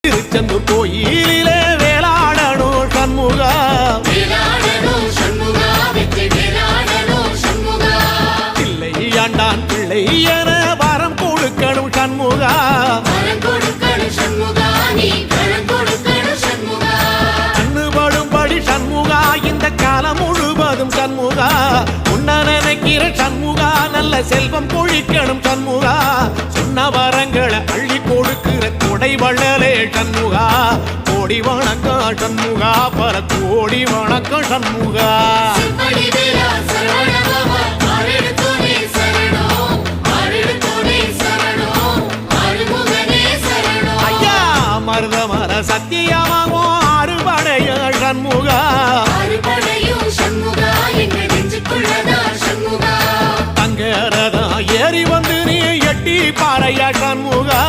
திருச்செந்தூர் கோயிலிலே வேளாடணும் சண்முகா, பிள்ளை ஆண்டான் பிள்ளை என வரம் கொடுக்கணும் சண்முகா, கண்ணுபடும்படி சண்முகா இந்த காலம் முழுவதும் சண்முகா, உன்ன நினைக்கிற சண்முகா நல்ல செல்வம் பொழிக்கணும் சண்முகா, சொன்ன வரங்களை அள்ளி கொடுக்கிற கொடை வள்ளலே சண்முகா, கோடி வணக்கம் சண்முகா, பல கோடி வணக்கம் சண்முகா. ஐயா மருதமர சத்தியமாவோ அறுபடைய சண்முகா, தங்கரதா ஏறி வந்து நீ எட்டி பாறையா சண்முகா.